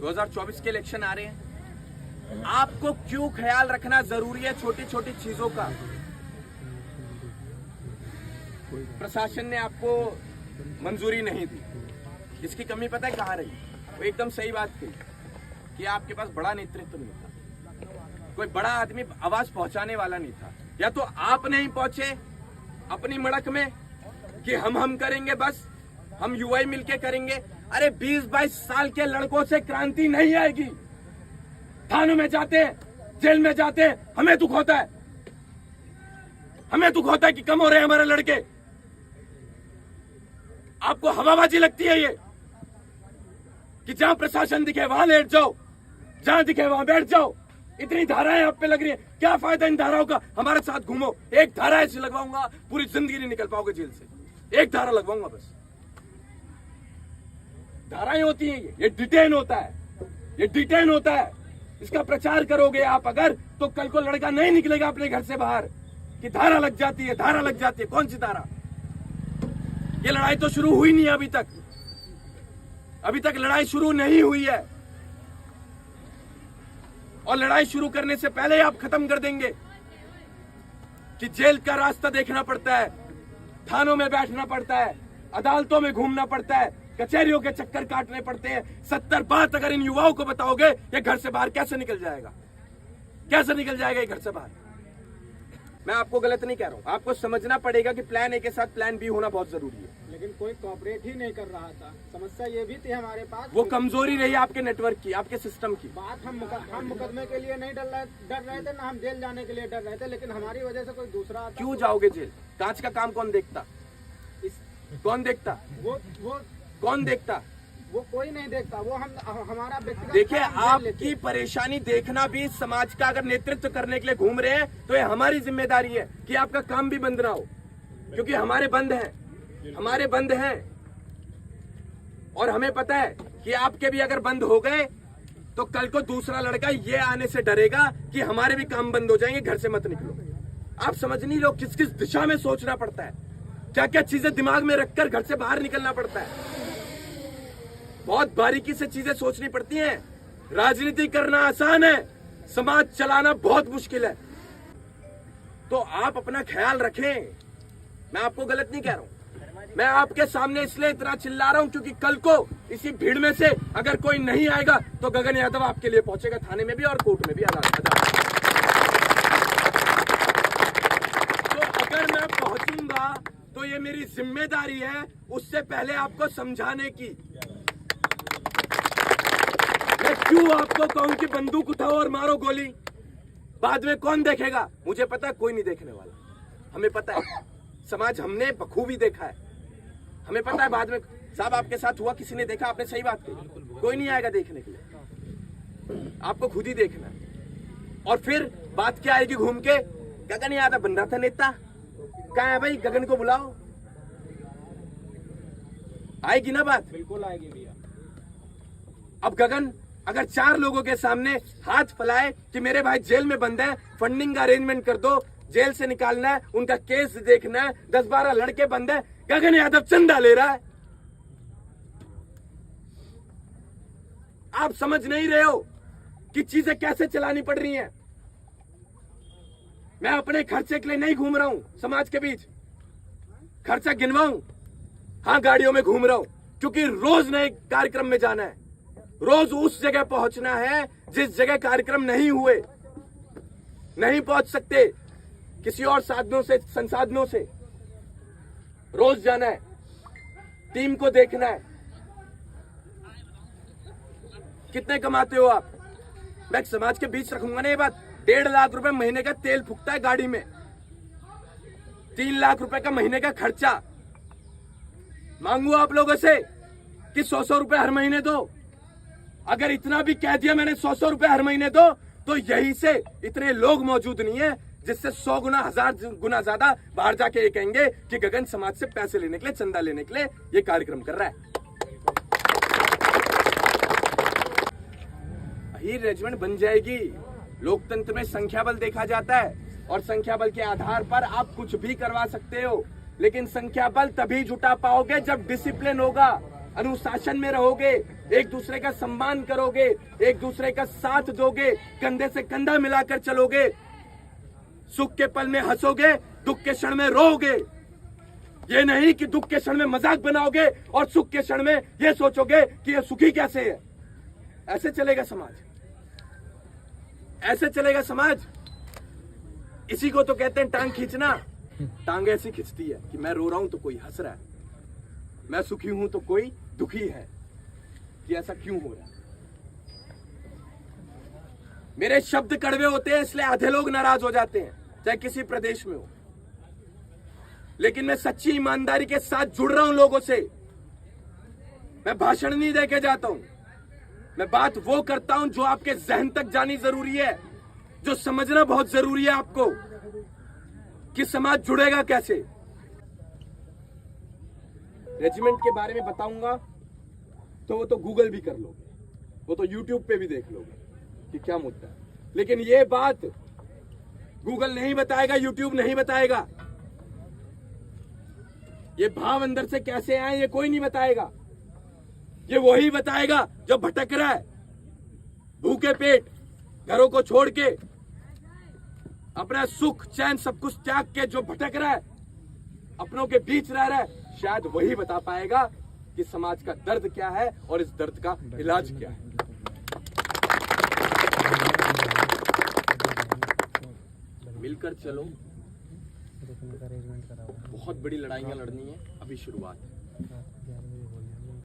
2024 के इलेक्शन आ रहे हैं, आपको क्यों ख्याल रखना जरूरी है छोटी छोटी चीजों का? प्रशासन ने आपको मंजूरी नहीं दी, इसकी कमी पता है कहाँ रही? वो एकदम सही बात थी कि आपके पास बड़ा नेतृत्व नहीं था, कोई बड़ा आदमी आवाज पहुंचाने वाला नहीं था। या तो आप नहीं पहुंचे अपनी मड़क में कि हम करेंगे, बस हम युवा मिलके करेंगे। अरे 20-22 साल के लड़कों से क्रांति नहीं आएगी। थानों में जाते हैं, जेल में जाते हैं, हमें दुख होता है, हमें दुख होता है कि कम हो रहे हैं हमारे लड़के। आपको हवाबाजी लगती है ये कि जहां प्रशासन दिखे वहां लेट जाओ, जहां दिखे वहां बैठ जाओ। इतनी धाराएं आप पे लग रही है, क्या फायदा इन धाराओं का? हमारे साथ घूमो, एक धारा ऐसी लगवाऊंगा पूरी जिंदगी नहीं निकल पाओगे जेल से। एक धारा लगवाऊंगा बस। धाराएं होती हैं, ये डिटेन होता है, ये डिटेन होता है। इसका प्रचार करोगे आप अगर, तो कल को लड़का नहीं निकलेगा अपने घर से बाहर कि धारा लग जाती है, धारा लग जाती है। कौन सी धारा? ये लड़ाई तो शुरू हुई नहीं है अभी तक, अभी तक लड़ाई शुरू नहीं हुई है। और लड़ाई शुरू करने से पहले आप खत्म कर देंगे कि जेल का रास्ता देखना पड़ता है, थानों में बैठना पड़ता है, अदालतों में घूमना पड़ता है, कचहरियों के चक्कर काटने पड़ते हैं। 70 बात अगर इन युवाओं को बताओगे, ये घर से बाहर कैसे निकल जाएगा? कैसे निकल जाएगा ये घर से बाहर? मैं आपको गलत नहीं कह रहा हूँ, आपको समझना पड़ेगा कि प्लान ए के साथ प्लान बी होना बहुत जरूरी है। लेकिन कोई कोऑपरेट ही नहीं कर रहा था। समस्या ये भी थी हमारे पास, वो कमजोरी रही आपके नेटवर्क की, आपके सिस्टम की। बात हम मुकदमे के लिए नहीं डर रहे थे, ना हम जेल जाने के लिए डर रहे थे, लेकिन हमारी वजह से कोई दूसरा आता। क्यों जाओगे जेल? कांच का काम कौन देखता? कौन देखता? वो कौन देखता? वो कोई नहीं देखता, वो हमारा व्यक्तिगत। देखिए, आपकी परेशानी देखना भी समाज का अगर नेतृत्व करने के लिए घूम रहे हैं तो ये हमारी जिम्मेदारी है कि आपका काम भी बंद ना हो, क्योंकि हमारे बंद हैं, हमारे बंद हैं। और हमें पता है कि आपके भी अगर बंद हो गए तो कल को दूसरा लड़का ये आने से डरेगा कि हमारे भी काम बंद हो जाएंगे, घर से मत निकलो। आप समझ नहीं लो किस किस दिशा में सोचना पड़ता है, क्या क्या चीजें दिमाग में रखकर घर से बाहर निकलना पड़ता है। बहुत बारीकी से चीजें सोचनी पड़ती हैं। राजनीति करना आसान है, समाज चलाना बहुत मुश्किल है। तो आप अपना ख्याल रखें। मैं आपको गलत नहीं कह रहा हूं, मैं आपके सामने इसलिए इतना चिल्ला रहा हूं क्योंकि कल को इसी भीड़ में से अगर कोई नहीं आएगा तो गगन यादव आपके लिए पहुंचेगा, थाने में भी और कोर्ट में भी, अदालत। तो अगर मैं पहुंचूंगा तो ये मेरी जिम्मेदारी है उससे पहले आपको समझाने की। मैं क्यों आपको कहूं कि बंदूक उठाओ और मारो गोली? बाद में कौन देखेगा? मुझे पता है कोई नहीं देखने वाला, हमें पता है, समाज हमने बखूबी देखा है, हमें पता है। बाद में साहब आपके साथ हुआ, किसी ने देखा? आपने सही बात कही, कोई नहीं आएगा देखने के लिए, आपको खुद ही देखना है। और फिर बात क्या आएगी घूम के? गगन यादव बन रहा था नेता, कहाँ है भाई? गगन को बुलाओ, आएगी ना बात? बिल्कुल आएगी भैया। अब गगन अगर 4 लोगों के सामने हाथ फैलाए कि मेरे भाई जेल में बंद है, फंडिंग का अरेंजमेंट कर दो, जेल से निकालना है, उनका केस देखना है, 10-12 लड़के बंद है, गगन यादव चंदा ले रहा है। आप समझ नहीं रहे हो कि चीजें कैसे चलानी पड़ रही हैं। मैं अपने खर्चे के लिए नहीं घूम रहा हूं समाज के बीच, खर्चा गिनवाऊं? हाँ, गाड़ियों में घूम रहा हूं क्योंकि रोज नए कार्यक्रम में जाना है, रोज उस जगह पहुंचना है जिस जगह कार्यक्रम नहीं हुए, नहीं पहुंच सकते किसी और साधनों से, संसाधनों से। रोज जाना है, टीम को देखना है। कितने कमाते हो आप? मैं समाज के बीच रखूंगा ना ये बात। 1.5 लाख रुपए महीने का तेल फूकता है गाड़ी में, 3 लाख रुपए का महीने का खर्चा। मांगू आप लोगों से कि 100-100 रुपए हर महीने दो? अगर इतना भी कह दिया मैंने 100-100 रुपए हर महीने दो, तो यहीं से इतने लोग मौजूद नहीं है जिससे 100 गुना 1000 गुना ज्यादा बाहर जाके ये कहेंगे कि गगन समाज से पैसे लेने के लिए, चंदा लेने के लिए ये कार्यक्रम कर रहा है। अहीर रेजिमेंट बन जाएगी। लोकतंत्र में संख्या बल देखा जाता है और संख्या बल के आधार पर आप कुछ भी करवा सकते हो, लेकिन संख्या बल तभी जुटा पाओगे जब डिसिप्लिन होगा, अनुशासन में रहोगे, एक दूसरे का सम्मान करोगे, एक दूसरे का साथ दोगे, कंधे से कंधा मिलाकर चलोगे, सुख के पल में हंसोगे, दुख के क्षण में रोओगे। ये नहीं कि दुख के क्षण में मजाक बनाओगे और सुख के क्षण में ये सोचोगे कि ये सुखी कैसे है। ऐसे चलेगा समाज, ऐसे चलेगा समाज। इसी को तो कहते हैं टांग खींचना। टांग ऐसी खिंचती है कि मैं रो रहा हूं तो कोई हंस रहा है, मैं सुखी हूं तो कोई दुखी है, कि ऐसा क्यों हो रहा है। मेरे शब्द कड़वे होते हैं इसलिए आधे लोग नाराज हो जाते हैं, चाहे किसी प्रदेश में हो, लेकिन मैं सच्ची ईमानदारी के साथ जुड़ रहा हूं लोगों से। मैं भाषण नहीं देके जाता हूं, मैं बात वो करता हूं जो आपके जहन तक जानी जरूरी है, जो समझना बहुत जरूरी है आपको कि समाज जुड़ेगा कैसे। रेजिमेंट के बारे में बताऊंगा तो वो तो गूगल भी कर लोगे, वो तो यूट्यूब पे भी देख लोगे कि क्या मुद्दा है, लेकिन ये बात गूगल नहीं बताएगा, यूट्यूब नहीं बताएगा। ये भाव अंदर से कैसे आए ये कोई नहीं बताएगा। ये वही बताएगा जो भटक रहा है, भूखे पेट घरों को छोड़ के, अपना सुख चैन सब कुछ त्याग के जो भटक रहा है, अपनों के बीच रह रहा है, शायद वही बता पाएगा कि समाज का दर्द क्या है और इस दर्द का इलाज क्या है। मिलकर चलो, बहुत बड़ी लड़ाइयां लड़नी है, अभी शुरुआत है।